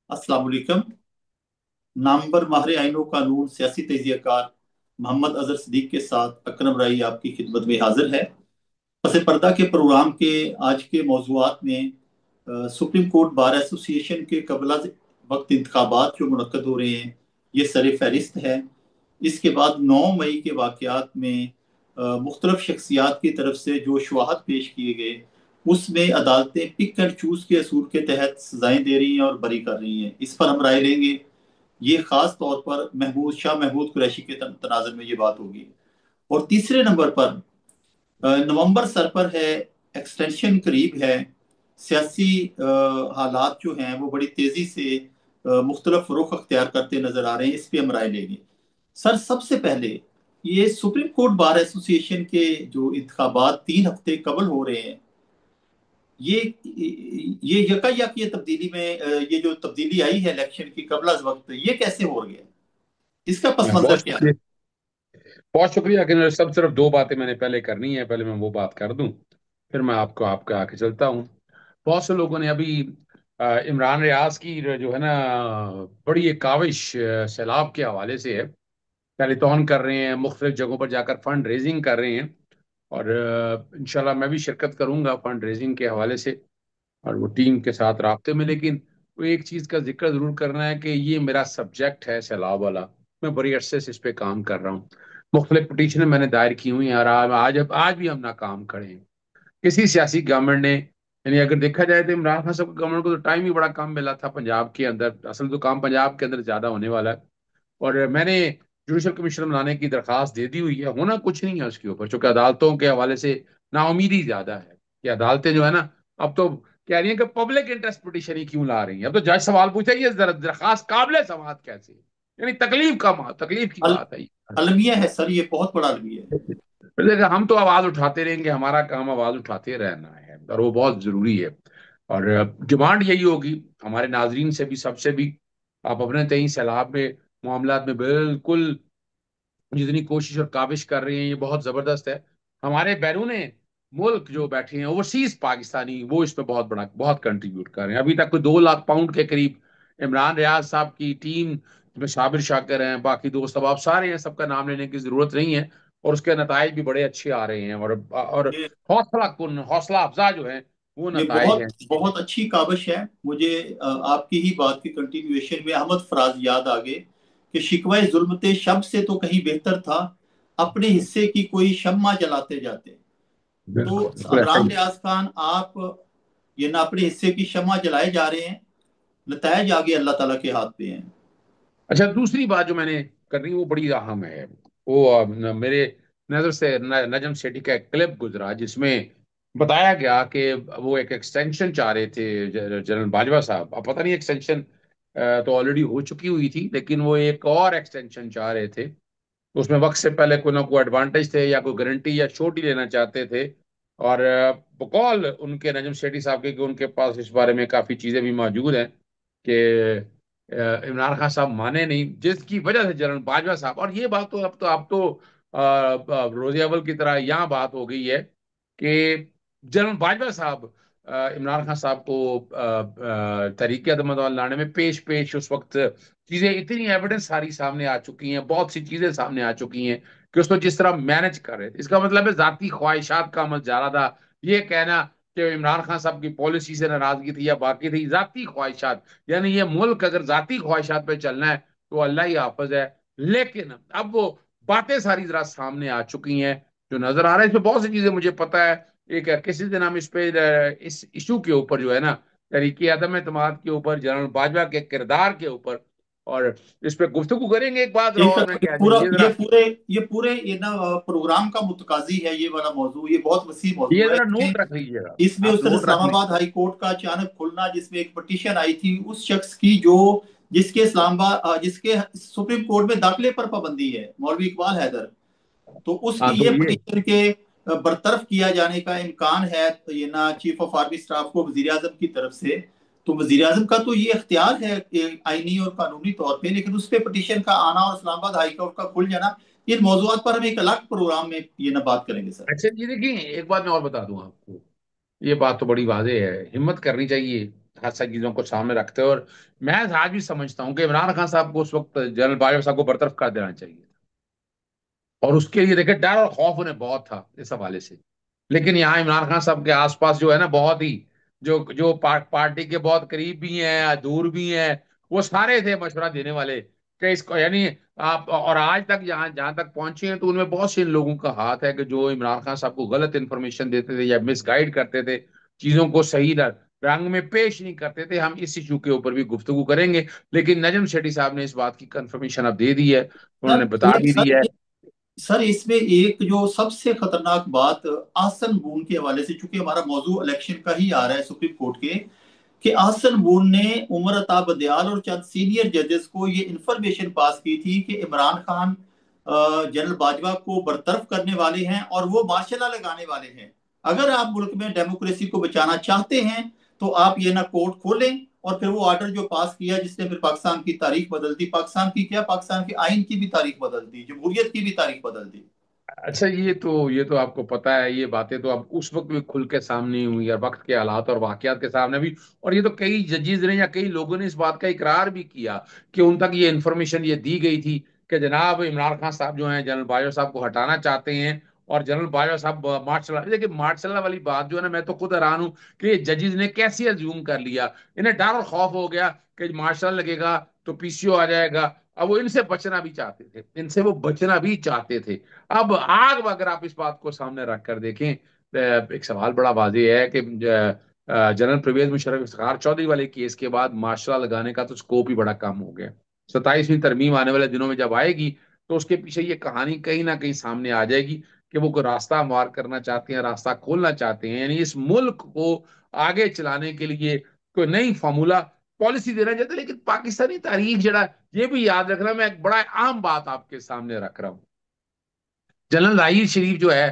अस्सलाम वालेकुम। नामवर माहिर आईन कानून सियासी तजियाकार मोहम्मद अजहर सदीक के साथ अकरम राई आपकी खिदमत में हाजिर है। पस पर्दा के प्रोग्राम के आज के मौजूआत में सुप्रीम कोर्ट बार एसोसिएशन के कबला वक्त इंतखाबात जो मुनक्कद हो रहे हैं, ये सर फहरिस्त है। इसके बाद 9 मई के वाकयात में मुख्तलिफ शख्सियात की तरफ से जो शवाहद पेश किए गए, उसमें अदालतें पिक एंड चूज के असूल के तहत सजाएं दे रही हैं और बरी कर रही हैं। इस पर हम राय लेंगे। ये खास तौर पर महमूद शाह महमूद कुरैशी के तनाजुर में ये बात होगी। और तीसरे नंबर पर नवंबर सर पर है, एक्सटेंशन करीब है, सियासी हालात जो हैं वो बड़ी तेजी से मुख्तलिफ रुख अख्तियार करते नजर आ रहे हैं। इस पर हम राय लेंगे। सर, सबसे पहले ये सुप्रीम कोर्ट बार एसोसिएशन के जो इंतखाबात 3 हफ्ते कबल हो रहे हैं, ये ये यकायक ये तब्दीली में ये जो तब्दीली आई है इलेक्शन की कबल अज वक्त, ये कैसे हो गया? इसका पस बहुत मंजर क्या है? शुक्रिया। बहुत शुक्रिया कि सब सिर्फ दो बातें मैंने पहले करनी है। पहले मैं वो बात कर दूं, फिर मैं आपको आपके आके चलता हूँ। बहुत से लोगों ने अभी इमरान रियाज की जो है ना, बड़ी एक काविश सैलाब के हवाले से है, टेलीथॉन कर रहे हैं, मुख्तलिफ जगहों पर जाकर फंड रेजिंग कर रहे हैं। और इंशाल्लाह मैं भी शिरकत करूंगा फंड रेजिंग के हवाले से, और वो टीम के साथ राब्ते में। लेकिन वो एक चीज़ का जिक्र जरूर करना है कि ये मेरा सब्जेक्ट है सैलाब वाला। मैं बड़ी अरसे से इस पे काम कर रहा हूँ। मुख्तलिफ पटिशन मैंने दायर की हुई हैं, और आज भी हम नाकाम खड़े हैं। किसी सियासी गवर्नमेंट ने, यानी अगर देखा जाए तो इमरान खान साहब गवर्नमेंट को तो टाइम ही बड़ा कम मिला था पंजाब के अंदर। असल तो काम पंजाब के अंदर ज्यादा होने वाला है। और मैंने जुडिशल कमीशन बनाने की दरखास्त दे दी हुई है। होना कुछ नहीं है उसके ऊपर, चूंकि अदालतों के हवाले से नाउमीदी ज्यादा है कि अदालतें जो है ना, अब तो कह रही है कि पब्लिक इंटरेस्ट पिटीशन ही क्यों ला रही है। अब तो जज सवाल पूछा, ये दरखास्त काबिल समाअत कैसे है? यानी तकलीफ की अल, बात है ये। अलमिया है सर, ये बहुत बड़ा अलमिया है। लेकिन हम तो आवाज उठाते रहेंगे, हमारा काम आवाज उठाते रहना है, और वो बहुत जरूरी है। और डिमांड यही होगी हमारे नाजरीन से भी, सबसे भी। आप अपने तय सैलाब में मामलात में बिल्कुल जितनी कोशिश और काविश कर रहे हैं, ये बहुत जबरदस्त है। हमारे बैरून मुल्क जो बैठे हैं ओवरसीज पाकिस्तानी, वो इसमें बहुत कंट्रीब्यूट कर रहे हैं। अभी तक कोई 2 लाख पाउंड के करीब इमरान रियाज साहब की टीम, जिसमें साबिर शाकिर हैं, बाकी दोस्त, अब आप सारे हैं, सबका नाम लेने की जरूरत नहीं है। और उसके नतज भी बड़े अच्छे आ रहे हैं। और ये हौसला अफजा जो है, वो ये नतज बहुत हैं। बहुत अच्छी काविश है। मुझे आपकी ही बात की कंटिन्यूएशन में अहमद फराज याद आ गए कि शिकवा जुल्मते शब से तो कहीं बेहतर था, अपने हिस्से की कोई शम्मा जलाते जाते। तो बिल्कुल बिल्कुल ऐसा इमरान ही। रियाज खान, आप ये ना अपने हिस्से की शम्मा जलाए जा रहे हैं, नतायज आगे अल्लाह ताला के हाथ पे हैं। अच्छा, दूसरी बात जो मैंने करनी वो बड़ी अहम है। वो मेरे नजर से नजम सेठी का एक क्लिप गुजरा, जिसमें बताया गया कि वो एक एक्सटेंशन चाह रहे थे जनरल बाजवा साहब। अब पता नहीं, एक्सटेंशन तो ऑलरेडी हो चुकी हुई थी, लेकिन वो एक और एक्सटेंशन चाह रहे थे। उसमें वक्त से पहले कोई ना कोई एडवांटेज थे, या कोई गारंटी या छोटी लेना चाहते थे। और बकौल उनके नजम सेठी साहब के कि उनके पास इस बारे में काफी चीजें भी मौजूद हैं कि इमरान खान साहब माने नहीं, जिसकी वजह से जनरल बाजवा साहब। और ये बात तो अब तो रोजे अव्वल की तरह यहाँ बात हो गई है कि जनरल बाजवा साहब इमरान खान साहब को तहरीक अदम लाने में पेश पेश उस वक्त चीजें, इतनी एविडेंस सारी सामने आ चुकी हैं, बहुत सी चीजें सामने आ चुकी हैं कि उसको जिस तरह मैनेज कर रहे थे। इसका मतलब है जाती ख्वाहिशात का अमल जा रहा था। ये कहना कि इमरान खान साहब की पॉलिसी से नाराजगी थी या बाकी थी, जाती ख्वाहिशात। यानी ये मुल्क अगर जाती ख्वाहिशात पे चलना है तो अल्लाह ही हाफिज है। लेकिन अब वो बातें सारी जरा सामने आ चुकी हैं, जो नजर आ रहा है। इसमें बहुत सी चीजें मुझे पता है। एक किसी दिन हम इस पे इस इशू के ऊपर जो है ना, तरीके अदम एतमाद के ऊपर, जनरल बाजवा के किरदार के ऊपर, और इस पे गुफ्तगू करेंगे। एक बात एक और मैं ये कह दूं, पूरा ये जरा ये पूरे ये ना प्रोग्राम का मुतकाजी है। ये वाला मौजू ये बहुत वसी ये मौजू है। जरा इसमें नोट रख लीजिएगा। इसमें आप उस दिन नोट रख इस्लामाबाद लीजिएगा। हाई कोर्ट का अचानक खुलना, जिसमें एक पटिशन आई थी उस शख्स की जो जिसके जिसके सुप्रीम कोर्ट में दाखिले पर पाबंदी है, मौलवी इकबाल हैदर। तो उसकी हाँ, ये तो ये पटिशन के बरतरफ किया जाने का इम्कान है, तो ये ना चीफ ऑफ आर्मी स्टाफ को वजीर आजम की तरफ से। तो वजीर आजम का तो ये इख्तियार है आईनी और कानूनी तौर पे, लेकिन उस पे पटिशन का आना और इस्लामाबाद हाई कोर्ट का खुल जाना, इन मौजूद पर हम एक अलग प्रोग्राम में ये ना बात करेंगे सर। अच्छा, ये देखिए, एक बात मैं और बता दूं आपको। ये बात तो बड़ी वाजे है, हिम्मत करनी चाहिए। हर सारी चीजों को सामने रखते हैं। और मैं आज भी समझता हूँ कि इमरान खान साहब को उस वक्त जनरल बाजवा साहब को बर्तरफ कर देना चाहिए। और उसके लिए देखिए डर और खौफ उन्हें बहुत था इस हवाले से। लेकिन यहाँ इमरान खान साहब के आसपास जो है ना, बहुत ही जो जो पार्टी के बहुत करीब भी हैं या दूर भी हैं, वो सारे थे मशवरा देने वाले कि इसको, यानी आप, और आज तक जहाँ जहां तक पहुंचे हैं तो उनमें बहुत से लोगों का हाथ है कि जो इमरान खान साहब को गलत इंफॉर्मेशन देते थे या मिसगाइड करते थे, चीजों को सही रंग में पेश नहीं करते थे। हम इस इशू के ऊपर भी गुफ्तगू करेंगे। लेकिन नजम शेट्टी साहब ने इस बात की कंफर्मेशन अब दे दी है, सर उन्होंने बता भी सर दिया है। सर इसमें एक जो सबसे खतरनाक बात आसन बून के हवाले से, चूंकि हमारा मौजू इलेक्शन का ही आ रहा है सुप्रीम कोर्ट के, कि आसन बून ने उमर अता बदयाल और चंद सीनियर जजेस को ये इंफॉर्मेशन पास की थी कि इमरान खान जनरल बाजवा को बरतरफ करने वाले हैं और वो मार्शल लॉ लगाने वाले हैं। अगर आप मुल्क में डेमोक्रेसी को बचाना चाहते हैं तो आप ये ना कोर्ट खोलें और फिर वो ऑर्डर जो पास किया जिसने फिर पाकिस्तान की तारीख बदल दी, पाकिस्तान की क्या, पाकिस्तान के आइन की भी तारीख बदल दी, जमहूरियत की भी तारीख बदल दी। अच्छा, ये तो आपको पता है, ये बातें तो अब उस वक्त भी खुल के सामने हुई और वक्त के हालात और वाकयात के सामने भी। और ये तो कई जजेस ने या कई लोगों ने इस बात का इकरार भी किया कि उन तक ये इन्फॉर्मेशन ये दी गई थी कि जनाब इमरान खान साहब जो हैं जनरल बाजवा साहब को हटाना चाहते हैं। और जनरल बाजवा साहब मार्शल, देखिए मार्शल वाली बात जो है ना, मैं तो खुद हैरान हूँ कि जजेस ने कैसे अज्यूम कर लिया। इन्हें डर और खौफ हो गया कि मार्शल लगेगा तो पीसीओ आ जाएगा। अब वो इनसे बचना भी चाहते थे, इनसे वो बचना भी चाहते थे। अब आग अगर आप इस बात को सामने रख कर देखें, एक सवाल बड़ा वाज़ेह है कि जनरल परवेज मुशर्रफ इफ्तिखार चौधरी वाले केस के बाद मार्शल लगाने का तो स्कोप ही बड़ा कम हो गया। 27वीं तरमीम आने वाले दिनों में जब आएगी तो उसके पीछे ये कहानी कहीं ना कहीं सामने आ जाएगी कि वो कोई रास्ता हमवार करना चाहते हैं, रास्ता खोलना चाहते हैं, यानी इस मुल्क को आगे चलाने के लिए कोई नई फार्मूला पॉलिसी देना चाहते हैं। लेकिन पाकिस्तानी तारीख जरा, ये भी याद रखना, मैं एक बड़ा अहम बात आपके सामने रख रहा हूँ। जनरल राहील शरीफ जो है,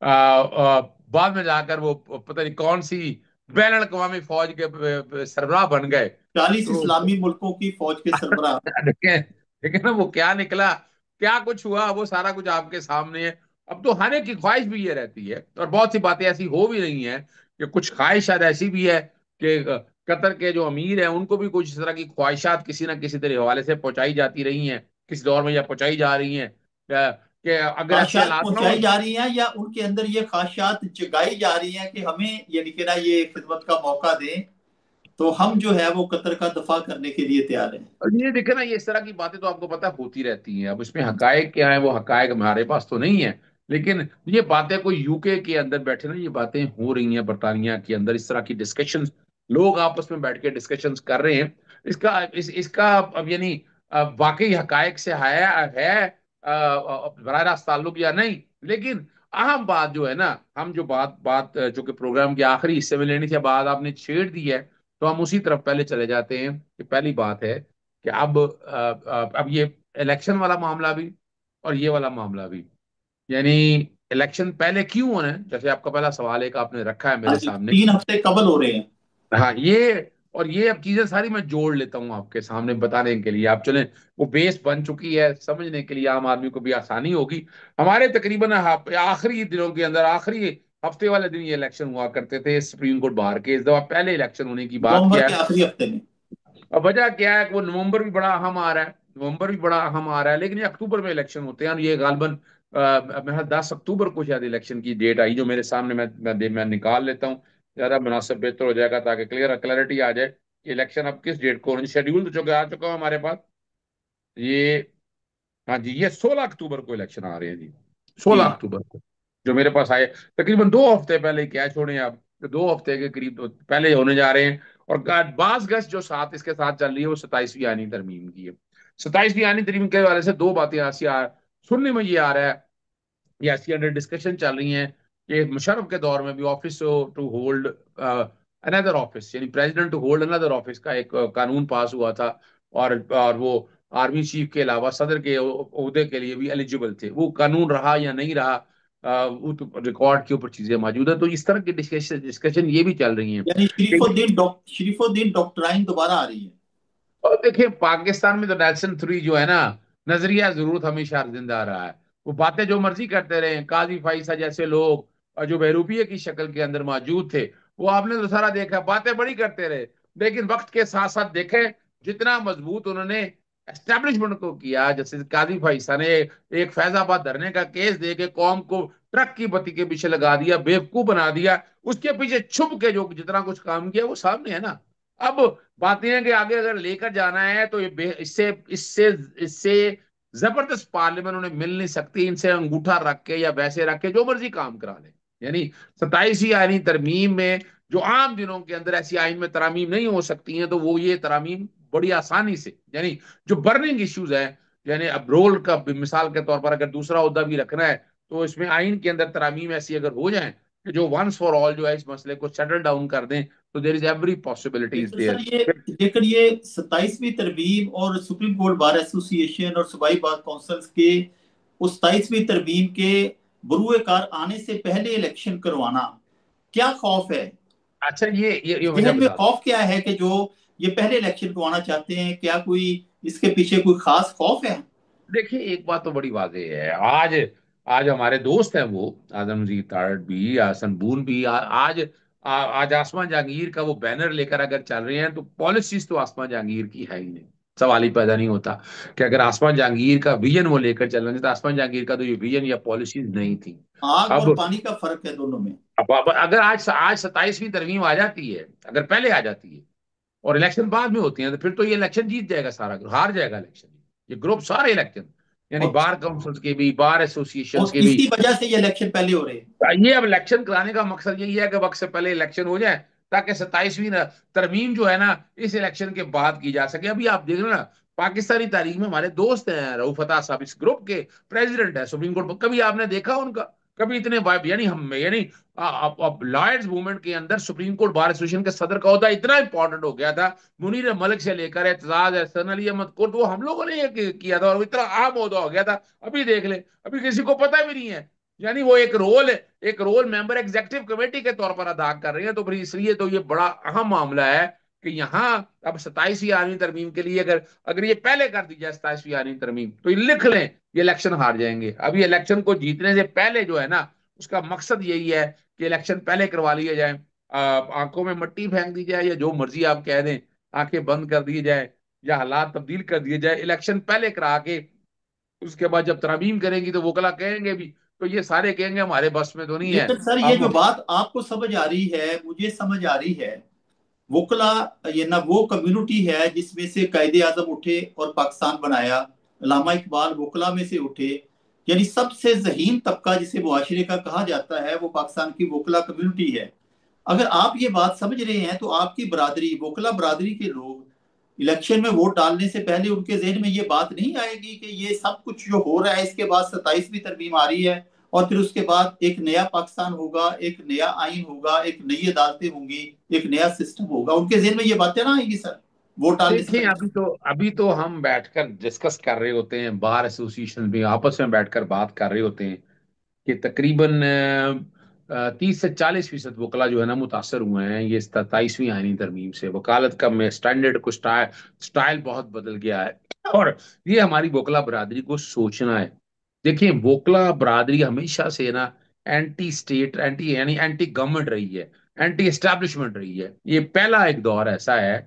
बाद में जाकर वो पता नहीं कौन सी बैन अवी फौज के सरबराह बन गए। 40 तो इस्लामी मुल्कों की फौज के सरबराह। देखें, देखें ना वो क्या निकला, क्या कुछ हुआ, वो सारा कुछ आपके सामने है। अब तो हर एक की ख्वाहिश भी ये रहती है, और बहुत सी बातें ऐसी हो भी रही हैं कि कुछ ख्वाहिश शायद ऐसी भी है कि कतर के जो अमीर हैं उनको भी कुछ इस तरह की ख्वाहिशात किसी ना किसी तरह हवाले से पहुंचाई जाती रही हैं, किस दौर में या पहुंचाई जा रही हैं, कि अगर ऐसे ख्वाहिशात हालात ना हो। पहुंचाई जा रही हैं या उनके अंदर ये ख्वाहिशात जगाई जा रही हैं कि हमें यानी कि ना ये खिदमत का मौका दें, तो हम जो है वो कतर का दफा करने के लिए तैयार हैं। और ये देखे ना, ये इस तरह की बातें तो आपको पता होती रहती हैं। अब इसमें हकायक क्या है, वो हकायक हमारे पास तो नहीं है। लेकिन ये बातें कोई यूके के अंदर बैठे ना, ये बातें हो रही हैं बरतानिया के अंदर, इस तरह की डिस्कशंस लोग आपस में बैठ के डिस्कशंस कर रहे हैं। इसका अब यानी वाकई हकायक से है बराह रास्त ताल्लुक या नहीं। लेकिन अहम बात जो है ना, हम जो बात बात जो कि प्रोग्राम के आखिरी हिस्से में लेनी थी, बात आपने छेड़ दी है, तो हम उसी तरफ पहले चले जाते हैं। कि पहली बात है कि अब ये इलेक्शन वाला मामला भी और ये वाला मामला भी, यानी इलेक्शन पहले क्यों होना है, जैसे आपका पहला सवाल एक आपने रखा है हाँ मेरे जी, सामने। 3 हफ्ते कबल हो रहे हैं। हाँ, ये और ये अब चीजें सारी मैं जोड़ लेता हूँ आपके सामने बताने के लिए, आप चलें, वो बेस बन चुकी है, समझने के लिए आम आदमी को भी आसानी होगी। हमारे तकरीबन आखिरी दिनों के अंदर, आखिरी हफ्ते वाले दिन ये इलेक्शन हुआ करते थे सुप्रीम कोर्ट बार के। इस दफा पहले इलेक्शन होने की बात नवंबर किया के है। आखिरी हफ्ते में। अब वजह क्या है कि वो नवंबर भी बड़ा अहम आ रहा है, नवंबर भी बड़ा अहम आ रहा है, लेकिन ये अक्टूबर में इलेक्शन होते हैं। और ये गालबन मेरा 10 अक्टूबर को शायद इलेक्शन की डेट आई जो मेरे सामने, मैं निकाल लेता हूँ, ज्यादा मुनासिब बेहतर हो जाएगा ताकि क्लैरिटी आ जाए कि इलेक्शन अब किस डेट को, शेड्यूल तो चूंकि आ चुका है हमारे पास। ये, हाँ जी, ये 16 अक्टूबर को इलेक्शन आ रहे हैं जी, जी। 16 अक्टूबर को जो मेरे पास आए। तकरीबन 2 हफ्ते पहले, क्या छोड़े आप, तो 2 हफ्ते के करीब तो पहले होने जा रहे हैं। और बास गज जो साथ इसके साथ चल रही है वो 27वीं आनी तरमीम की है। 27वीं आनी तरमीम के वाले से दो बातें ऐसी सुनने में ये आ रहा है, ये ऐसी अंडर डिस्कशन चल रही हैं कि मुशर्रफ के दौर में भी office to hold another office, यानी president to hold another office का एक कानून पास हुआ था। और वो आर्मी चीफ के अलावा सदर के ओहदे के लिए भी एलिजिबल थे। वो कानून रहा या नहीं रहा, वो तो रिकॉर्ड के ऊपर चीजें मौजूद है। तो इस तरह की डिस्कशन डिस्कशन ये भी चल रही हैं। यानी शरीफुद्दीन डॉक्ट्राइन दोबारा आ रही है। और देखिए पाकिस्तान में तो नेल्सन थ्री जो है ना, नजरिया जरूरत हमेशा जिंदा रहा है। वो बातें जो मर्जी करते रहे, काजी फाइसा जैसे लोग और जो बहरूपिये की शक्ल के अंदर मौजूद थे, वो आपने तो सारा देखा, बातें बड़ी करते रहे। लेकिन वक्त के साथ साथ देखें जितना मजबूत उन्होंने एस्टेब्लिशमेंट को किया, जैसे काजी फैसा ने एक फैजाबाद धरने का केस दे के कौम को ट्रक की बत्ती के पीछे लगा दिया, बेवकूफ बना दिया, उसके पीछे छुप के जो जितना कुछ काम किया वो सामने है ना। अब बात यह है कि आगे अगर लेकर जाना है तो इससे इससे इससे जबरदस्त पार्लियामेंट उन्हें मिल नहीं सकती, इनसे अंगूठा रख के या वैसे रख के जो मर्जी काम करा ले। यानी 27वीं आईनी तरमीम में जो आम दिनों के अंदर ऐसी आइन में तरामीम नहीं हो सकती हैं, तो वो ये तरामीम बड़ी आसानी से, यानी जो बर्निंग इश्यूज है, यानी अब रोल का मिसाल के तौर पर अगर दूसरा ओहदा भी रखना है तो इसमें आइन के अंदर तरामीम ऐसी अगर हो जाए कि जो वंस फॉर ऑल जो है इस मसले को सेटल डाउन कर दें, तो there is every possibility is लेकिन सर देयर। ये 27वीं तरमीम और सुप्रीम कोर्ट बार एसोसिएशन और सूबाई बार काउंसिल्स के उस 27वीं तरमीम के बरूए कार आने से पहले इलेक्शन करवाना, क्या खौफ है? अच्छा, ये वजह जहन में बता। खौफ क्या है कि जो ये पहले इलेक्शन करवाना चाहते हैं, क्या कोई इसके पीछे कोई खास खौफ है? देखिए, एक बात तो बड़ी वाज़ेह है। आज आज हमारे दोस्त हैं वो आजमजीत तारड़ भी, हसन भी, आज आसमां जहांगीर का वो बैनर लेकर अगर चल रहे हैं, तो पॉलिसीज तो आसमां जहांगीर की है ही नहीं। सवाल ही पैदा नहीं होता कि अगर आसमां जहांगीर का विजन वो लेकर चल रहे थे, तो आसमां जहांगीर का तो ये विजन या पॉलिसीज नहीं थी। आग और अब पानी का फर्क है दोनों में। अब अगर आज आज 27वीं तरमीम आ जाती है, अगर पहले आ जाती है और इलेक्शन बाद में होती हैं, तो फिर तो ये इलेक्शन जीत जाएगा, सारा हार जाएगा इलेक्शन, ये ग्रुप सारे इलेक्शन, यानी और बार काउंसिल के भी, बार एसोसिएशन और के भी। इसी वजह से ये इलेक्शन पहले हो रहे हैं। ये अब इलेक्शन कराने का मकसद यही है कि वक्त से पहले इलेक्शन हो जाए, ताकि 27वीं तरमीम जो है ना इस इलेक्शन के बाद की जा सके। अभी आप देख रहे हो ना, पाकिस्तानी तारीख में हमारे दोस्त हैं रऊफ अता साहब, इस ग्रुप के प्रेसिडेंट है सुप्रीम कोर्ट, कभी आपने देखा उनका? कभी इतने यानी हम यानी अब लॉयर्स मूवमेंट के अंदर सुप्रीम कोर्ट बार एसोसिएशन के सदर का होता इतना इंपॉर्टेंट हो गया था, मुनीर मलिक से लेकर एतजाज एहसन अली अहमद कुर्द, वो हम लोगों ने ये किया था और वो इतना आम ओहदा हो गया था। अभी देख ले, अभी किसी को पता भी नहीं है। यानी वो एक रोल मेंबर एग्जीक्यूटिव कमेटी के तौर पर अदा कर रहे हैं। तो फिर इसलिए तो ये बड़ा अहम मामला है कि यहाँ अब 27वीं आर्मी तरमीम के लिए अगर अगर ये पहले कर दी जाए 27वीं आर्मी तरमीम, तो ये लिख लें, ये इलेक्शन हार जाएंगे। अभी इलेक्शन को जीतने से पहले जो है ना, उसका मकसद यही है कि इलेक्शन पहले करवा लिया जाए, आंखों में मिट्टी फेंक दी जाए या जो मर्जी आप कह दें, आंखें बंद कर दी जाए या हालात तब्दील कर दिए जाए, इलेक्शन पहले करा के उसके बाद जब तरमीम करेंगी तो वकला कहेंगे भी, तो ये सारे कहेंगे हमारे बस में तो नहीं है। लेकिन सर ये जो हम बात आपको समझ आ रही है, मुझे समझ आ रही है, वोकला ये ना वो कम्युनिटी है जिसमें से कायदे आजम उठे और पाकिस्तान बनाया, अल्लामा इकबाल वोकला में से उठे। यानी सबसे जहीन तबका जिसे मुआशरे का कहा जाता है वो पाकिस्तान की वोकला कम्युनिटी है। अगर आप ये बात समझ रहे हैं तो आपकी बरादरी, वोकला बरादरी के लोग इलेक्शन में वोट डालने से पहले उनके जहन में ये बात नहीं आएगी कि ये सब कुछ जो हो रहा है इसके बाद 27वीं तरमीम आ रही है और फिर उसके बाद एक नया पाकिस्तान होगा, एक नया आइन होगा, एक नई अदालतें होंगी, एक नया सिस्टम होगा, उनके जहन में ये बातें ना आएगी सर वोट डालने से देखें, पहले? अभी तो हम बैठकर डिस्कस कर रहे होते हैं, बार एसोसिएशन भी आपस में बैठकर बात कर रहे होते हैं कि तकरीबन 30 से 40% वकला जो है ना मुतासर हुए हैं ये 27वीं आईनी तरमीम से। वकालत का में स्टैंडर्ड को स्टाइल बहुत बदल गया है और ये हमारी वकला बरादरी को सोचना है। देखिए, वकला बरादरी हमेशा से ना एंटी स्टेट, एंटी यानी एंटी गवर्नमेंट रही है, एंटी एस्टैब्लिशमेंट रही है। ये पहला एक दौर ऐसा है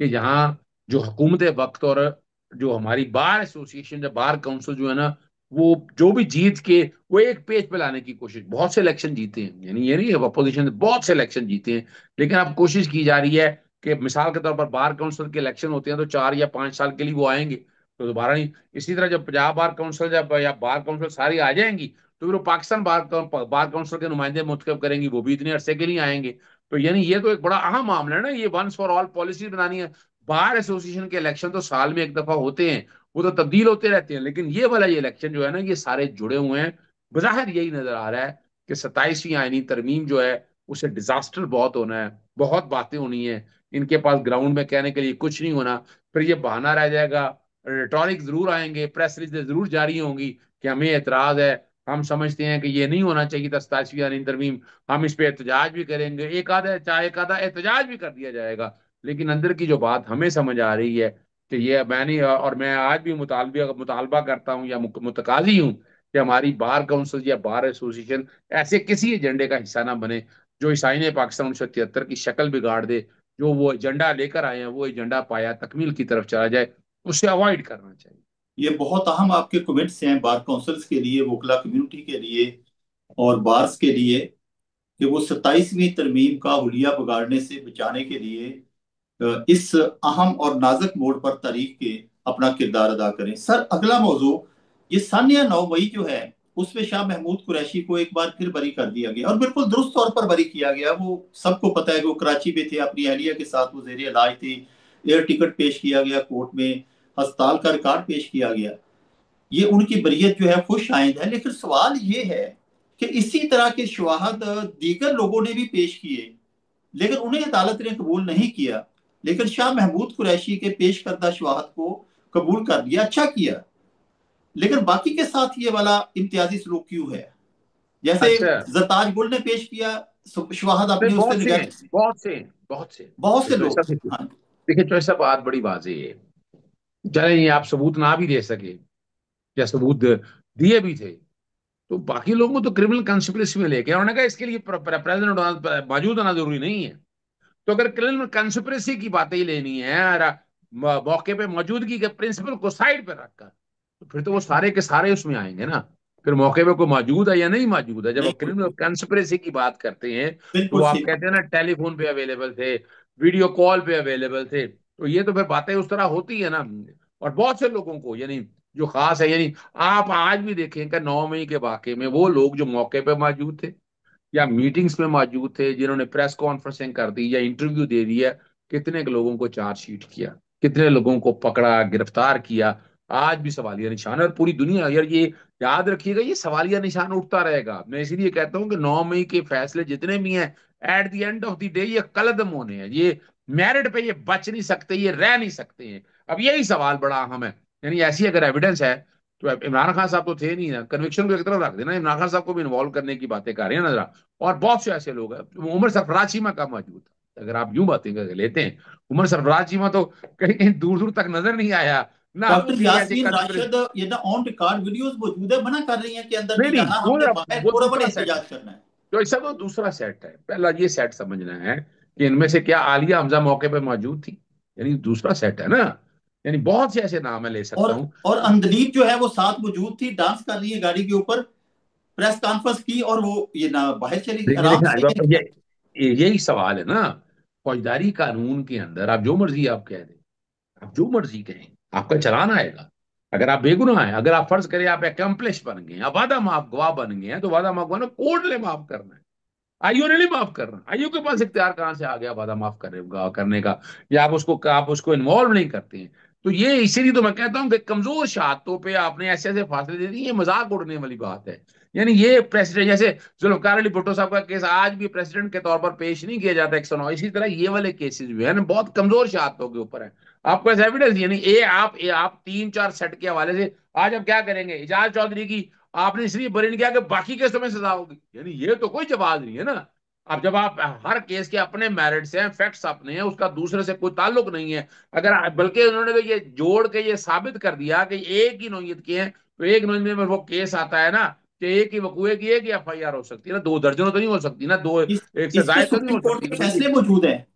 कि जहाँ जो हुकूमत वक्त और जो हमारी बार एसोसिएशन या बार काउंसिल जो है ना, वो जो भी जीत के वो एक पेज पे लाने की कोशिश, बहुत से इलेक्शन जीते हैं, यानी ये नहीं है अपोजिशन ने बहुत से इलेक्शन जीते हैं, लेकिन अब कोशिश की जा रही है कि मिसाल के तौर पर बार काउंसिल के इलेक्शन होते हैं तो 4 या 5 साल के लिए वो आएंगे, तो दोबारा नहीं। इसी तरह जब पंजाब बार काउंसिल जब या बार काउंसिल सारी आ जाएंगी, तो फिर वो पाकिस्तान बार काउंसिल के नुमाइंदे मुंतखब करेंगी, वो भी इतने अरसे के लिए आएंगे। तो यानी ये तो एक बड़ा अहम मामला है ना, ये वंस फॉर ऑल पॉलिसी बनानी है। बार एसोसिएशन के इलेक्शन तो साल में एक दफा होते हैं, वो तो तब्दील होते रहते हैं, लेकिन ये वाला ये इलेक्शन जो है ना, ये सारे जुड़े हुए हैं। बज़ाहिर यही नजर आ रहा है कि 27वीं आईनी तरमीम जो है उसे डिजास्टर बहुत होना है, बहुत बातें होनी है, इनके पास ग्राउंड में कहने के लिए कुछ नहीं होना। फिर ये बहाना रह जाएगा, रिटॉरिक जरूर आएंगे, प्रेस रिलीज जरूर जारी होंगी कि हमें एतराज है, हम समझते हैं कि ये नहीं होना चाहिए था 27वीं आईनी तरमीम, हम इस पे एहतजाज भी करेंगे, एक आधा एहतजाज भी कर दिया जाएगा। लेकिन अंदर की जो बात हमें समझ आ रही है कि ये मैंने और मैं आज भी मुतालबा करता हूँ या मुतकाजी हूँ कि हमारी बार काउंसिल या बार एसोसिएशन ऐसे किसी एजेंडे का हिस्सा ना बने जो ईसाई ने पाकिस्तान 1973 की शक्ल बिगाड़ दे, जो वो एजेंडा लेकर आए हैं वो एजेंडा पाया तकमील की तरफ चला जाए, उससे अवॉइड करना चाहिए। ये बहुत अहम आपके कमेंट्स हैं बार काउंसिल्स के लिए, वोकला कम्युनिटी के लिए और बार्स के लिए, कि वो 27वीं तरमीम का हुलिया बिगाड़ने से बचाने के लिए इस अहम और नाजुक मोड़ पर तारीख के अपना किरदार अदा करें। सर, अगला मौजू, ये सानिया 9 मई जो है, उसमें शाह महमूद कुरैशी को एक बार फिर बरी कर दिया गया और बिल्कुल दुरुस्त तौर पर बरी किया गया। वो सबको पता है कि वो कराची में थे, अपनी अहलिया के साथ वो जेर इलाज थे। एयर टिकट पेश किया गया कोर्ट में, अस्पताल का रिकॉर्ड पेश किया गया। ये उनकी बरियत जो है खुश आइंद है, लेकिन सवाल ये है कि इसी तरह के शवाहद दीगर लोगों ने भी पेश किए, लेकिन उन्हें अदालत ने कबूल नहीं किया। लेकिन शाह महमूद कुरैशी के पेश करदा शवाहद को कबूल कर लिया, अच्छा किया। लेकिन बाकी के साथ ये वाला इम्तियाजी सलूक क्यों है? जैसे अच्छा। जरताज गुल ने पेश किया शवाहद, नहीं, अपने उससे बहुत से हैं, निगहत, बहुत से हैं, बहुत से बहुत हैं। से तो लोग। ऐसा देखिए, हाँ, तो ऐसा बात बड़ी वाज़ेह है। चले ये आप सबूत ना भी दे सके या सबूत दिए भी थे, तो बाकी लोगों को तो क्रिमिनल कंस्पिरेसी में लेके उन्होंने कहा इसके लिए प्रेसिडेंट मौजूद होना जरूरी नहीं है। तो अगर क्रिमिनल कंस्पिरेसी की बातें ही लेनी है और मौके पे मौजूदगी के प्रिंसिपल को साइड पे रखकर, तो फिर तो वो सारे के सारे उसमें आएंगे ना। फिर मौके पे कोई मौजूद है या नहीं मौजूद है, जब नहीं, आप क्रिमिनल कंस्पिरेसी की बात करते हैं तो बिल्कुल आप सही कहते बात हैं है। ना टेलीफोन पे अवेलेबल थे, वीडियो कॉल पे अवेलेबल थे, तो ये तो फिर बातें उस तरह होती है ना। और बहुत से लोगों को यानी जो खास है, यानी आप आज भी देखें कि 9 मई के वाकये में वो लोग जो मौके पे मौजूद थे या मीटिंग्स में मौजूद थे, जिन्होंने प्रेस कॉन्फ्रेंसिंग कर दी या इंटरव्यू दे दिया, कितने के लोगों को चार्जशीट किया, कितने लोगों को पकड़ा गिरफ्तार किया, आज भी सवालिया निशान है। और पूरी दुनिया यार ये याद रखिएगा, ये सवालिया निशान उठता रहेगा। मैं इसीलिए कहता हूं कि 9 मई के फैसले जितने भी हैं, at the end of the day ये कलदम होने हैं, ये मेरिट पे ये बच नहीं सकते, ये रह नहीं सकते हैं। अब यही सवाल बड़ा अहम है। यानी ऐसी अगर एविडेंस है, तो इमरान खान साहब तो थे नहीं ना, कन्विक्शन को एक तरफ रख देना, इमरान खान साहब को भी इन्वॉल्व करने की बातें कर रहे हैं नजर। और बहुत से ऐसे लोग हैं, उमर सरफराज चीमा का मौजूद था, अगर आप यूं बातें करके लेते हैं, उमर सरफराज चीमा तो कहीं कहीं दूर दूर तक नजर नहीं आया ना, वो डॉक्टर कहीं ऐसे यासीन कंस्पिरेसी। राशिद, ये ना ऑन रिकॉर्ड वीडियोस मौजूद है, मना कर रही हैं कि अंदर नहीं नहीं नहीं, जाना, वो हमने बाहर वो पुरअमन दूसरा सेट है। एहतजाज करना है। तो ऐसा तो दूसरा सेट है, पहला ये सेट समझना है कि इनमें से क्या आलिया हमजा मौके पे मौजूद थी, यानी दूसरा सेट है ना। यानी बहुत से ऐसे नाम मैं ले सकता और हूँ। और अंदलीब जो है वो साथ मौजूद थी, डांस कर रही है गाड़ी के ऊपर, प्रेस कॉन्फ्रेंस की, और वो ये ना बाहर चली गई देखिए आराम देखिए, से। यही सवाल है ना। फौजदारी कानून के अंदर आप जो मर्जी आप कह दें, आप जो मर्जी कहें, आपका चलान आएगा। अगर आप बेगुनाह हैं, अगर आप फर्ज करें आप एकम्प्लिश बन गए हैं, आप वादा माफ गवाह बन गए हैं, तो वादा माफ गवाह कोर्ट ने माफ करना है। आईओ ने नहीं माफ करना। आईओ के पास इख्तियार कहां से आ गया वादा माफ करने का, या आप उसको इन्वॉल्व नहीं करते हैं। तो ये इसीलिए तो मैं कहता हूं कि कमजोर शहादतों पे आपने ऐसे ऐसे फासले दे दिए, ये मजाक उड़ने वाली बात है। यानी ये प्रेसिडेंट जैसे जुल्फकार अली भुट्टो साहब का केस आज भी प्रेसिडेंट के तौर पर पेश नहीं किया जाता 109, इसी तरह ये वाले केसेस भी है ना, बहुत कमजोर शहादतों के ऊपर है। आपको ऐसा एविडेंस, यानी आप 3-4 सेट के हवाले से आज हम क्या करेंगे, एजाज चौधरी की आपने इसलिए बरी नहीं किया कि बाकी केसों में सजा होगी, यानी ये तो कोई जवाब नहीं है ना। अब जब आप हर केस के अपने मेरिट्स हैं, फैक्ट्स अपने हैं, उसका दूसरे से कोई ताल्लुक नहीं है। अगर बल्कि उन्होंने तो ये जोड़ के ये साबित कर दिया कि एक ही नौयत के हैं, तो एक नौयत में वो केस आता है ना, कि एक ही वकूए की एक ही एफआईआर हो सकती है ना, दो दर्जनों तो नहीं हो सकती ना, दो एक से इस पे जायद तो नहीं सुप्रीम हो कोर्ट सकती। के तो भाई फैसले मौजूद हैं।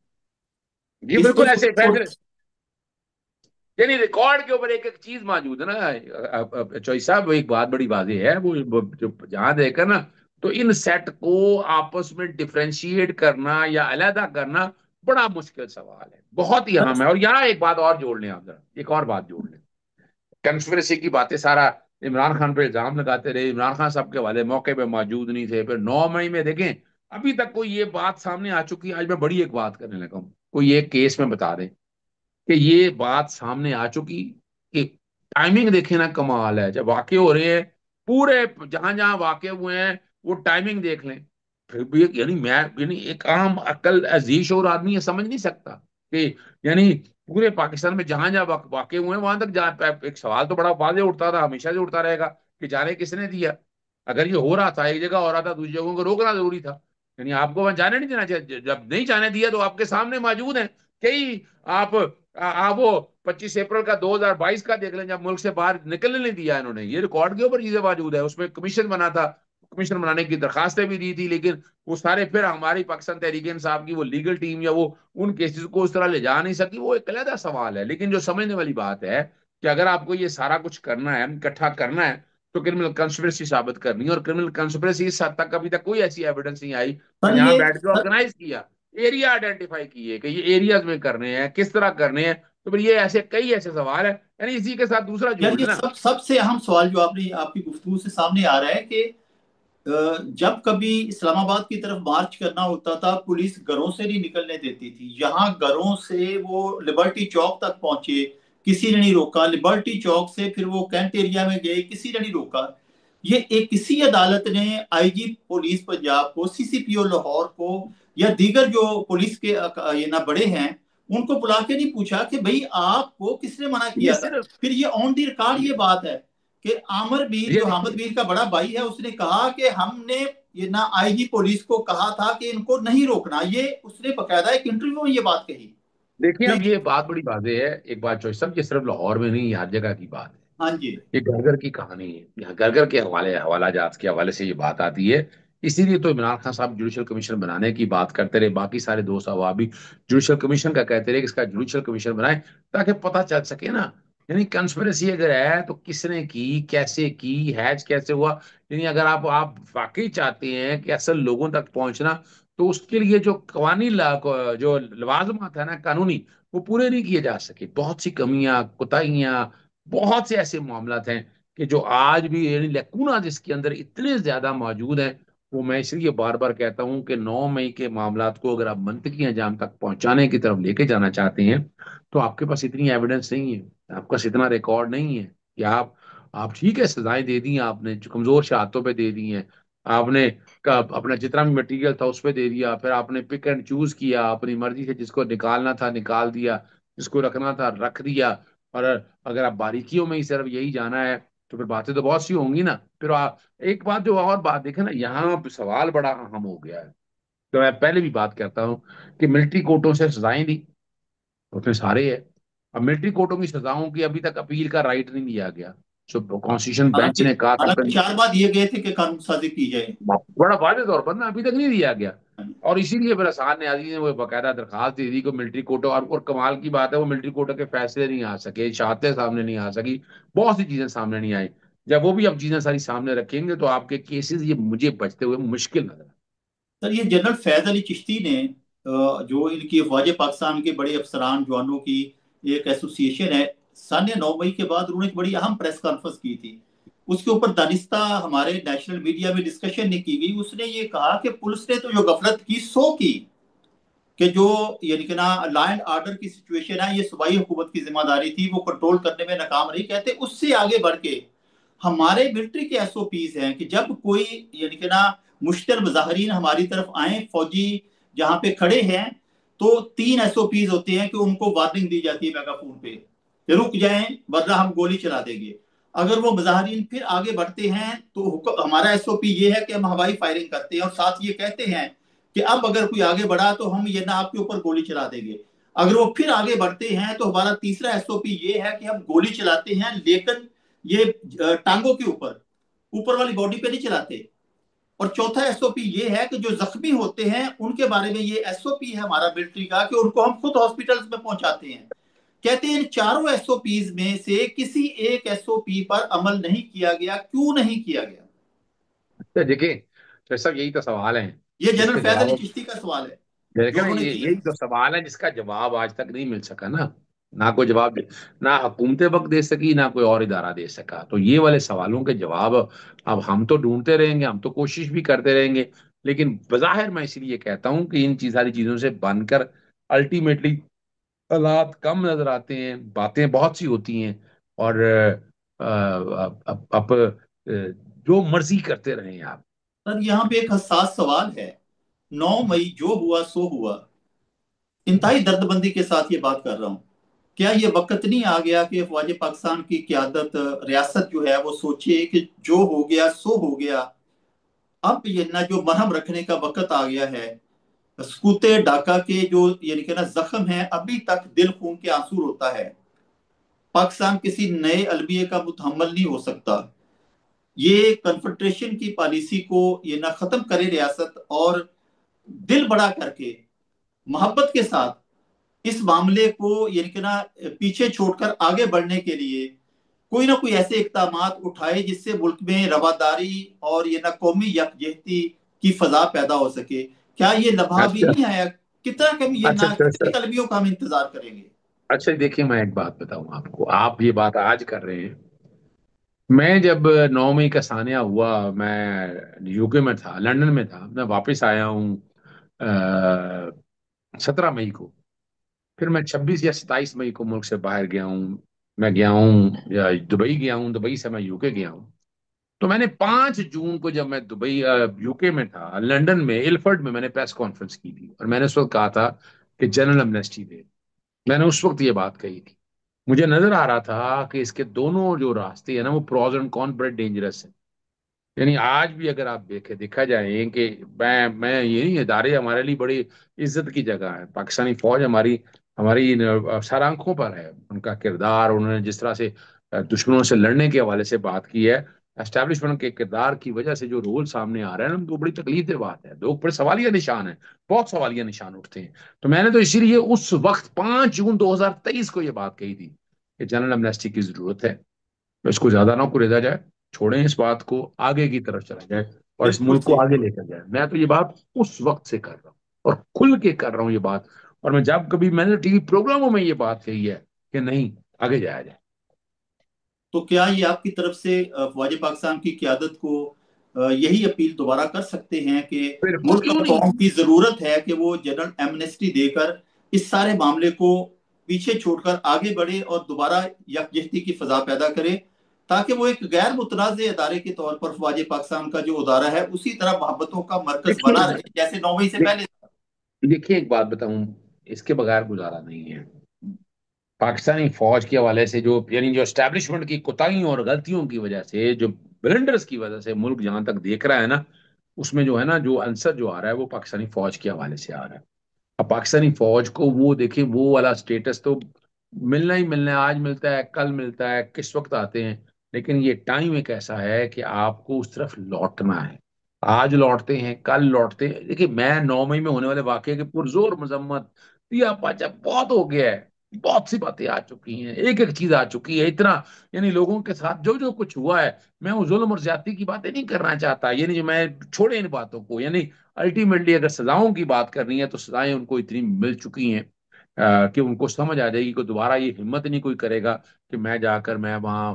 ये इस पे बिल्कुल ऐसे सुप्रीम फैसले, कोर्ट। यानी रिकॉर्ड के ऊपर एक एक चीज मौजूद है ना। चौधरी साहब एक बात बड़ी वाज़ेह है, वो जो जहां देखकर ना, तो इन सेट को आपस में डिफरेंशिएट करना या अलहदा करना बड़ा मुश्किल सवाल है, बहुत ही अहम है। और यहाँ एक बात और जोड़ लें, आप जरा एक और बात जोड़ लें। कंस्पिरेसी की बातें सारा इमरान खान पे इल्जाम लगाते रहे, इमरान खान साहब के वाले मौके पे मौजूद नहीं थे, फिर 9 मई में देखें अभी तक कोई ये बात सामने आ चुकी है। आज मैं बड़ी एक बात करने लगा हूँ, कोई एक केस में बता दें कि ये बात सामने आ चुकी कि टाइमिंग देखे ना, कमाल है। जब वाकये हो रहे हैं पूरे, जहां जहां वाकये हुए हैं वो टाइमिंग देख लें, फिर भी यानी मैं, यानी एक आम अकल अजीज और आदमी ये समझ नहीं सकता कि यानी पूरे पाकिस्तान में जहां जहां वाकये हुए हैं वहां तक एक सवाल तो बड़ा वाजे उठता था, हमेशा से उठता रहेगा कि जाने किसने दिया। अगर ये हो रहा था, एक जगह हो रहा था, दूसरी जगहों को रोकना जरूरी था। यानी आपको वहां जाने नहीं देना चाहिए, जब नहीं जाने दिया तो आपके सामने मौजूद है कई। आप वो 25 अप्रैल का 2022 का देख लें, जब मुल्क से बाहर निकलने नहीं दिया इन्होंने, ये रिकॉर्ड के ऊपर चीजें मौजूद है, उसमें कमीशन बना था, कमिश्नर बनाने की दरखास्तें भी दी थी, लेकिन वो सारे फिर हमारी पाकिस्तान तहरीक इंसाफ की वो लीगल टीम या वो उन केसेस को उस तरह ले जा नहीं सकी। वो एक अलग सवाल है, लेकिन जो समझने वाली बात है कि अगर आपको ये सारा कुछ करना है, इकट्ठा करना है, तो क्रिमिनल कंस्पिरेसी साबित करनी है। और क्रिमिनल कंस्पिरेसी इस हद तक अभी तक कोई ऐसी एविडेंस नहीं आई कि सर जहां ये बैठ के सर, ऑर्गेनाइज किया, एरिया आइडेंटिफाई किए कि ये एरियाज में करने हैं, किस तरह करने हैं। तो फिर ये ऐसे कई ऐसे सवाल है। यानी इसी के साथ दूसरा यार जोड़ ये लेना। सबसे अहम सवाल जो आपने आपकी गुफ्तगू से सामने आ रहा है कि जब कभी इस्लामाबाद की तरफ मार्च करना होता था, पुलिस घरों से नहीं निकलने देती थी। यहाँ घरों से वो लिबर्टी चौक तक पहुंचे, किसी ने नहीं रोका। लिबर्टी चौक से फिर वो कैंट एरिया में गए, किसी ने नहीं रोका। ये एक किसी अदालत ने आईजी पुलिस पंजाब को, सीसीपीओ लाहौर को, या दीगर जो पुलिस के ये ना बड़े हैं, उनको बुला के नहीं पूछा कि भाई आपको किसने मना ये किया था। सिर्फ फिर ये ऑन दी रिकॉर्ड ये बात है कि आमिर मीर, ये जो हामिद देखिए, मीर का बड़ा भाई है, उसने कहा कि हमने ये ना आईजी पुलिस को कहा था कि इनको नहीं रोकना। ये उसने बकायदा एक इंटरव्यू में ये बात कही। देखिए, तो अब ये बात बड़ी वाज़ेह है। एक बात चौधरी साहब, ये सिर्फ लाहौर में नहीं, हर जगह की बात है। हाँ जी। ये घर घर की कहानी है। यहाँ घर घर के हवाला जात के हवाले से ये बात आती है। इसीलिए तो इमरान खान साहब जुडिशल कमीशन बनाने की बात करते रहे, बाकी सारे दोस्त अहबाब भी जुडिशल कमीशन का कहते रहे कि इसका जुडिशल कमीशन बनाए, ताकि पता चल सके ना। यानी कंस्पिरेसी अगर है तो किसने की, कैसे की, हैज कैसे हुआ। यानी अगर आप वाकई चाहते हैं कि असल लोगों तक पहुंचना, तो उसके लिए जो कवानी जो लवाजमात है ना कानूनी, वो पूरे नहीं किए जा सके। बहुत सी कमियां, कोताहियां, बहुत से ऐसे मामला हैं कि जो आज भी, यानी लैकुना जिसके अंदर इतने ज्यादा मौजूद हैं। वो मैं इसलिए बार बार कहता हूं कि 9 मई के मामला को अगर आप मंतकी अंजाम तक पहुंचाने की तरफ लेके जाना चाहते हैं, तो आपके पास इतनी एविडेंस नहीं है, आपके पास इतना रिकॉर्ड नहीं है कि आप ठीक है, सजाएं दे दी आपने, जो कमजोर शहादतों पे दे दी हैं आपने, अपना जितना भी मटेरियल था उस पर दे दिया, फिर आपने पिक एंड चूज किया अपनी मर्जी से, जिसको निकालना था निकाल दिया, जिसको रखना था रख दिया। और अगर आप बारीकियों में ही सिर्फ यही जाना है, तो फिर बातें तो बहुत सी होंगी ना। फिर एक बात, जो और बात देखे ना, यहाँ पे सवाल बड़ा अहम हो गया है। तो मैं पहले भी बात करता हूँ कि मिलिट्री कोर्टों से सजाएं दी, उसमें सारे है। अब मिलिट्री कोर्टों की सजाओं की अभी तक अपील का राइट नहीं दिया गया। सो कॉन्स्टिट्यूशन बेंच हालांकि ने कहा था, हालांकि 4 बार दिए गए थे कि कानून साजी की जाए। बड़ा वादे तौर पर ना अभी तक नहीं दिया गया। और इसीलिए फिर असान ने आदि ने वो बकायदा दरखास्त दे दी को मिलिट्री कोर्ट। और कमाल की बात है, वो मिलिट्री कोर्ट के फैसले नहीं आ सके, शहादतें सामने नहीं आ सकी, बहुत सी चीजें सामने नहीं आई। जब वो भी अब चीजें सारी सामने रखेंगे, तो आपके केसेस ये मुझे बचते हुए मुश्किल नजर सर ये जनरल फैज अली चिश्ती ने जो इनकी अफवाज पाकिस्तान के बड़े अफसरान जवानों की एक एसोसिएशन है, सन 9 मई के बाद उन्होंने एक बड़ी अहम प्रेस कॉन्फ्रेंस की थी। उसके ऊपर दानिस्ता हमारे नेशनल मीडिया में डिस्कशन नहीं की गई। उसने ये कहा कि पुलिस ने तो जो गफलत की सो की, कि जो यानी कि ना लॉ एंड ऑर्डर की सिचुएशन है, ये सूबाई हुकूमत की जिम्मेदारी थी, वो कंट्रोल करने में नाकाम रही। कहते उससे आगे बढ़ के हमारे मिलिट्री के एसओपीज हैं कि जब कोई यानी कि ना मुश्किल मुजाहरीन हमारी तरफ आए, फौजी जहां पे खड़े हैं, तो 3 एसओपीज होते हैं कि उनको वार्निंग दी जाती है मेगाफोन पे कि रुक जाएं वरना हम गोली चला देंगे। अगर वो मुजाहरीन फिर आगे बढ़ते हैं तो हमारा एसओपी ये है कि हम हवाई फायरिंग करते हैं और साथ ये कहते हैं कि अब अगर कोई आगे बढ़ा तो हम ये ना आपके ऊपर गोली चला देंगे। अगर वो फिर आगे बढ़ते हैं तो हमारा तीसरा एसओपी ये है कि हम गोली चलाते हैं, लेकिन ये टांगों के ऊपर, ऊपर वाली बॉडी पे नहीं चलाते। और चौथा एसओपी ये है कि जो जख्मी होते हैं उनके बारे में ये एसओपी है हमारा मिलिट्री का कि उनको हम खुद हॉस्पिटल्स में पहुंचाते हैं। कहते हैं इन चारों एसओपीज में से किसी एक एसओपी पर अमल नहीं किया गया। क्यों नहीं किया गया? है। देखिए तो सब यही तो सवाल है ये जनरल जिसके फैज अली जवाब, चिश्ती का सवाल है देखिए जो ना, उन्होंने ये किया। यही तो सवाल है जिसका जवाब आज तक नहीं मिल सका ना। ना कोई जवाब ना हुकूमत वक्त दे सकी, ना कोई और इदारा दे सका। तो ये वाले सवालों के जवाब अब हम तो ढूंढते रहेंगे, हम तो कोशिश भी करते रहेंगे। लेकिन बज़ाहिर मैं इसलिए कहता हूं कि इन चीज सारी चीजों से बनकर अल्टीमेटली हालात कम नजर आते हैं, बातें बहुत सी होती हैं। और अब जो मर्जी करते रहें आप। सर यहाँ पे एक हसास सवाल है। 9 मई जो हुआ सो हुआ। इंतहाई दर्दबंदी के साथ ये बात कर रहा हूँ। क्या ये वक्त नहीं आ गया कि अफवाज पाकिस्तान की क्यादत, रियासत जो है वो सोचे कि जो हो गया सो हो गया। अब ये ना जो मरहम रखने का वक्त आ गया है। सकूते ढाका के जो यानी कि ना जख्म है, अभी तक दिल खून के आंसू रोता है। पाकिस्तान किसी नए अलमिये का मुतहम्मल नहीं हो सकता। ये कन्फेडरेशन की पॉलिसी को ये ना खत्म करे रियासत, और दिल बड़ा करके मोहब्बत के साथ इस मामले को यानी कि ना पीछे छोड़कर आगे बढ़ने के लिए कोई ना कोई ऐसे इकदाम उठाए जिससे मुल्क में रवादारी और ये ना कौमी यकजहती की फजा पैदा हो सके। क्या ये लम्हा भी अच्छा नहीं आया? कितना कम ये अच्छा ना अच्छा कितनी अच्छा। कलमियों का हम इंतजार करेंगे? अच्छा देखिए, मैं एक बात बताऊं आपको, आप ये बात आज कर रहे हैं। मैं जब 9 मई का सानिया हुआ, मैं यूके में था, लंदन में था, मैं वापस आया हूँ 17 मई को। फिर मैं 26 या 27 मई को मुल्क से बाहर गया हूँ। मैं गया हूँ या दुबई गया हूँ, दुबई से मैं यूके गया हूँ। तो मैंने 5 जून को, जब मैं दुबई यूके में था, लंदन में इलफर्ड में मैंने प्रेस कॉन्फ्रेंस की थी, और मैंने उस वक्त कहा था कि जनरल एमनेस्टी दे। मैंने उस वक्त ये बात कही थी। मुझे नजर आ रहा था कि इसके दोनों जो रास्ते हैं ना, वो प्रोज एंड कॉन बड़े डेंजरस हैं। यानी आज भी अगर आप देखें, देखा जाए कि मैं ये नहीं, इदारे हमारे लिए बड़ी इज्जत की जगह है। पाकिस्तानी फौज हमारी हमारी सर आंखों पर है। उनका किरदार, उन्होंने जिस तरह से दुश्मनों से लड़ने के हवाले से बात की है, एस्टेब्लिशमेंट के किरदार की वजह से जो रोल सामने आ रहा है ना, तो बड़ी तकलीफ की बात है। लोग बड़े सवालिया निशान है, बहुत सवालिया निशान उठते हैं। तो मैंने तो इसीलिए उस वक्त 5 जून 2023 को ये बात कही थी कि जनरल एमनेस्टी की जरूरत है। तो इसको ज्यादा ना कुरेदा जाए, छोड़ें इस बात को, आगे की तरफ चला जाए और इस बिल्कुल मुल्क को सही। आगे लेकर जाए। मैं तो ये बात उस वक्त से कर रहा हूँ, और खुल के कर रहा हूँ ये बात। और मैं जब कभी, मैंने टीवी प्रोग्रामों में ये बात कही है कि नहीं, आगे जाया जाए। तो क्या ये आपकी तरफ से फौज पाकिस्तान की क्यादत को यही अपील दोबारा कर सकते हैं कि बिल्कुल, मुल्क क्यों और नहीं। कौम की जरूरत है कि वो जनरल एमनेस्टी देकर इस सारे मामले को पीछे छोड़कर आगे बढ़े और दोबारा यकजहती की फजा पैदा करे, ताकि वो एक गैर मुतनाज़ अदारे के तौर पर फौज पाकिस्तान का जो अदारा है उसी तरह मोहब्बतों का मरकज बना देखिए रहे जैसे 9 मई से देख- पहले। देखिए, एक बात बताऊं, इसके बगैर गुजारा नहीं है। पाकिस्तानी फौज के हवाले से जो, यानी जो एस्टैब्लिशमेंट की कोताहियों और गलतियों की वजह से, जो ब्लंडर्स की वजह से मुल्क जहां तक देख रहा है ना, उसमें जो है ना, जो आंसर जो आ रहा है वो पाकिस्तानी फौज के हवाले से आ रहा है। अब पाकिस्तानी फौज को वो देखिए, वो वाला स्टेटस तो मिलना ही मिलना है। आज मिलता है, कल मिलता है, किस वक्त आते हैं। लेकिन ये टाइम एक ऐसा है कि आपको उस तरफ लौटना है। आज लौटते हैं, कल लौटते हैं। देखिए, मैं 9 मई में होने वाले वाकये की पुरजोर मजम्मत, दिया पाचा बहुत हो गया है। बहुत सी बातें आ चुकी हैं, एक एक चीज आ चुकी है इतना। यानी लोगों के साथ जो जो कुछ हुआ है, मैं वो जुल्म और ज्यादती की बातें नहीं करना चाहता। यानी जो मैं छोड़े इन बातों को, यानी अल्टीमेटली अगर सजाओं की बात करनी है, तो सजाएं उनको इतनी मिल चुकी हैं कि उनको समझ आ जाएगी कि दोबारा ये हिम्मत नहीं कोई करेगा कि मैं जाकर मैं वहाँ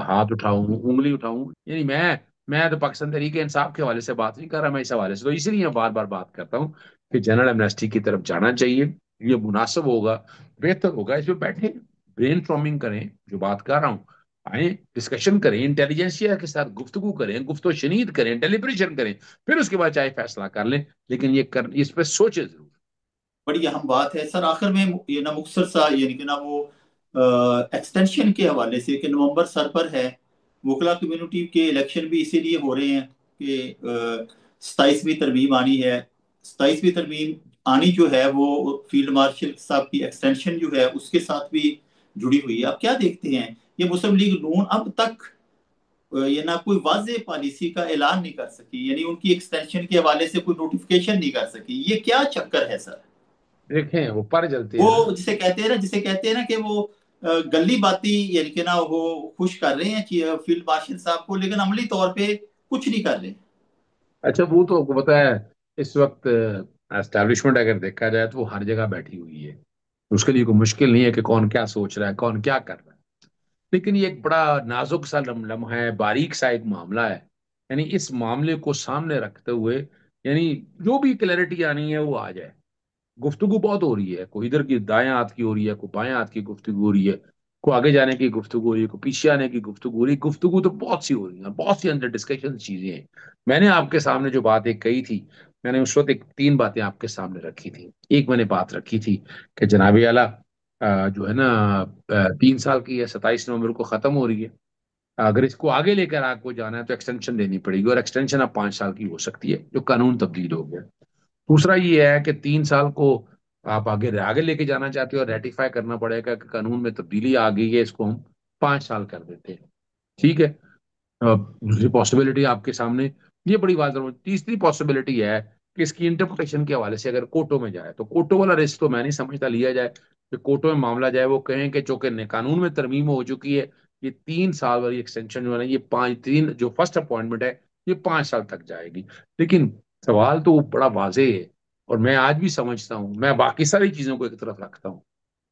हाथ उठाऊं, उंगली उठाऊं। यानी मैं तो पाकिस्तान तरीके इंसाफ के हवाले से बात नहीं कर रहा, मैं इस हवाले से तो इसलिए बार बार बात करता हूँ कि जनरल एमनेस्टी की तरफ जाना चाहिए। ये मुनासिब होगा, बेहतर होगा। इसमें बैठे, ब्रेन स्टॉर्मिंग करें, जो बात कर रहा हूँ, आए, डिस्कशन करें, इंटेलिजेंसिया के साथ गुफ्तगू करें, गुफ्तो शनीद करें, डेलिब्रेशन करें, फिर उसके बाद चाहे फैसला कर लें। लेकिन ये कर, इस पर सोचे जरूर। बड़ी अहम बात है सर। आखिर में ये ना मुख्तसर सा यानी कि ना वो एक्सटेंशन के हवाले से कि नवंबर सर पर है, वकला कम्युनिटी के इलेक्शन भी इसीलिए हो रहे हैं कि 27वीं तरमीम आनी है। 27वीं तरमीम आनी जो है वो फील्ड मार्शल साहब की एक्सटेंशन जो है उसके साथ भी जुड़ी हुई है। आप क्या देखते हैं, ये मुस्लिम लीग नून अब तक ये ना कोई वाजे पॉलिसी का ऐलान नहीं कर सकी, यानी उनकी एक्सटेंशन के हवाले से कोई नोटिफिकेशन नहीं कर सकी, ये क्या चक्कर है सर? देखें, वो पर जलते हैं ना। वो जिसे कहते हैं ना कि वो गली बाती यानी कि ना वो खुश कर रहे हैं कि फील्ड मार्शल साहब को, लेकिन अमली तौर पे कुछ नहीं कर रहे। अच्छा, वो तो आपको पता है, इस वक्त एस्टैब्लिशमेंट अगर देखा जाए तो वो हर जगह बैठी हुई है। उसके लिए कोई मुश्किल नहीं है कि कौन क्या सोच रहा है, कौन क्या कर रहा है। लेकिन ये एक बड़ा नाजुक सा लम्हा है, बारीक सा एक मामला है। यानी इस मामले को सामने रखते हुए, यानी जो भी क्लैरिटी आनी है वो आ जाए। गुफ्तगू बहुत हो रही है, कोई इधर की दाएं हाथ की हो रही है, कोई बाएं हाथ की गुफ्तगू हो रही है, को आगे जाने की गुफ्तगू हो रही है, को पीछे आने की गुफ्तगू हो रही है। गुफ्तगू तो बहुत सी हो रही है, बहुत सी अंदर डिस्कशन चीजें हैं। मैंने आपके सामने जो बात एक कही थी, मैंने उस वक्त एक 3 बातें आपके सामने रखी थी। एक मैंने बात रखी थी कि जनाबी आला, जो है ना, 3 साल की है, 27 नवंबर को खत्म हो रही है। अगर इसको आगे लेकर आपको जाना है तो एक्सटेंशन देनी पड़ेगी, और एक्सटेंशन अब 5 साल की हो सकती है, जो कानून तब्दील हो गया। दूसरा ये है कि 3 साल को आप आगे आगे लेके जाना चाहते हो, रेटिफाई करना पड़ेगा कि कानून में तब्दीली आ गई है, इसको हम 5 साल कर देते हैं। ठीक है। दूसरी पॉसिबिलिटी आपके सामने, ये बड़ी बात है। तीसरी पॉसिबिलिटी है कि इसकी इंटरप्रिटेशन के हवाले से अगर कोर्टों में जाए, तो कोर्टों वाला रिस्क तो मैं नहीं समझता लिया जाए कि कोर्टों में मामला जाए, वो कहें कि चूंकि कानून में तरमीम हो चुकी है, ये 3 साल वाली एक्सटेंशन जो है ना, ये पाँच तीन जो फर्स्ट अपॉइंटमेंट है, ये 5 साल तक जाएगी। लेकिन सवाल तो बड़ा वाजे है, और मैं आज भी समझता हूँ, मैं बाकी सारी चीजों को एक तरफ रखता हूँ,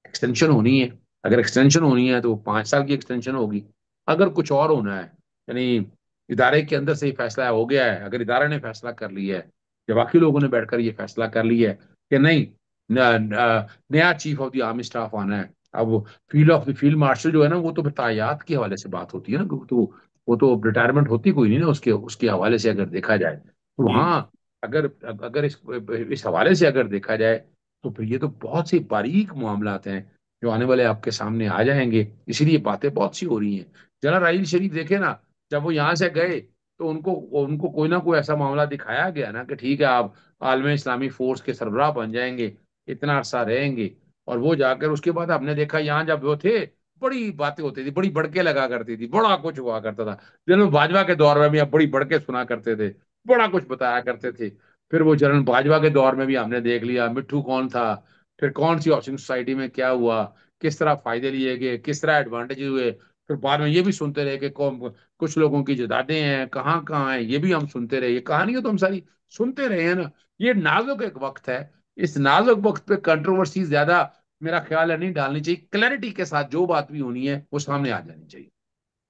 एक्सटेंशन होनी है, अगर एक्सटेंशन होनी है तो वो 5 साल की एक्सटेंशन होगी। अगर कुछ और होना है, यानी इदारे के अंदर से ही फैसला हो गया है, अगर इदारे ने फैसला कर लिया है, या बाकी लोगों ने बैठकर ये फैसला कर लिया है कि नहीं, नया chief of the army staff आना है, अब फील्ड मार्शल जो है ना, वो तो फिर तायात के हवाले से बात होती है ना, तो वो तो रिटायरमेंट होती कोई नहीं ना उसके उसके हवाले से अगर देखा जाए, तो जी वहाँ अगर अगर इस हवाले से अगर देखा जाए, तो फिर ये तो बहुत से बारीक मामलात हैं जो आने वाले आपके सामने आ जाएंगे। इसीलिए बातें बहुत सी हो रही हैं। जरा राहील शरीफ देखे ना, जब वो यहाँ से गए, तो उनको उनको कोई ना कोई ऐसा मामला दिखाया गया ना कि ठीक है, आप आलम इस्लामी फोर्स के सरबराह बन जाएंगे, इतना अरसा रहेंगे। और वो जाकर उसके बाद आपने देखा, यहाँ जब वो थे, बड़ी बातें होती थी, बड़ी बड़के लगा करती थी, बड़ा कुछ हुआ करता था। जनरल बाजवा के दौर में भी आप बड़ी बड़के सुना करते थे, बड़ा कुछ बताया करते थे। फिर वो जनरल बाजवा के दौर में भी हमने देख लिया मिट्ठू कौन था, फिर कौन सी हाउसिंग सोसाइटी में क्या हुआ, किस तरह फायदे लिए गए, किस तरह एडवांटेज हुए। फिर बाद में ये भी सुनते रहे कि कौन, कुछ लोगों की जायदादें हैं, कहाँ कहाँ हैं, ये भी हम सुनते रहे। ये कहानियां तो हम सारी सुनते रहे हैं ना। ये नाजुक एक वक्त है, इस नाजुक वक्त पे कंट्रोवर्सी ज्यादा, मेरा ख्याल है, नहीं डालनी चाहिए। क्लैरिटी के साथ जो बात भी होनी है वो सामने आ जानी चाहिए।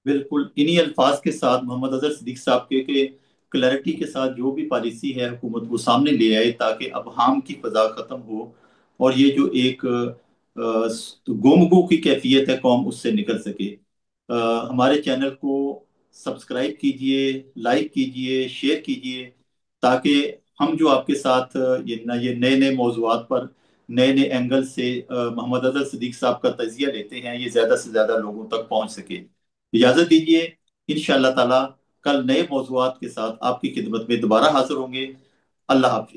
बिल्कुल, इन्हीं अल्फाज के साथ मोहम्मद अजहर सिद्दीक साहब के क्लैरिटी के साथ जो भी पॉलिसी है हुकूमत वो सामने ले आए, ताकि अब हाम की फजा खत्म हो और ये जो एक गुमगो की कैफियत है कौम, उससे निकल सके। हमारे चैनल को सब्सक्राइब कीजिए, लाइक कीजिए, शेयर कीजिए, ताकि हम जो आपके साथ ये नए नए मौजूआत पर नए नए एंगल से मोहम्मद अजहर सिद्दीक साहब का तजिया लेते हैं, ये ज़्यादा से ज़्यादा लोगों तक पहुंच सके। इजाज़त दीजिए, इंशाअल्लाह ताला कल नए मौजूआत के साथ आपकी खिदमत में दोबारा हाजिर होंगे। अल्लाह हाफिज।